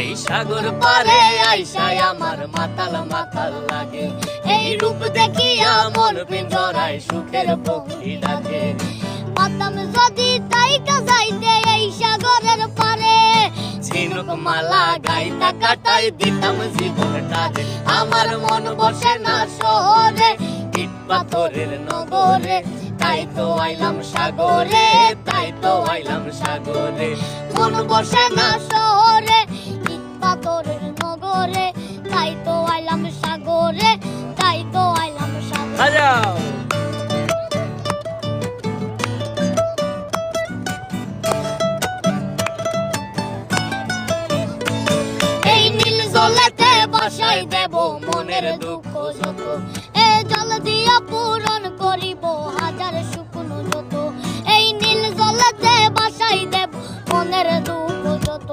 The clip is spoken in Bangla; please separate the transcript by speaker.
Speaker 1: এই সাগর পারে আইসায় আমার মাতাল মাতাল লাগে, এই রূপ দেখিয়া মন পিঞ্জরায় সুখের পক্ষী ডাকে।
Speaker 2: পাতাম যদি তাইকা যাইতে এই সাগরের পারে,
Speaker 1: ঝিনুক মালা গাইতা কাটাই দিতাম জীবনটারে। আমার মন বসে না শহরে, ইট পাথরের নগরে, তাই তো আইলাম সাগরে, তাই তো আইলাম সাগরে।
Speaker 2: মন বসে না শহরে, ইট পাথরের নগরে, তাই তো আইলাম সাগরে, তাই তো আইলাম সাগরে।
Speaker 1: বাজাও।
Speaker 2: এই নীল জলেতে বাসাই দেব মনের দুঃখ যত, এ জল দিয়া পূরণ করিব হাজার শুকনো যত। এই নীল জলেতে বাসাই দেব মনের দুঃখ যত,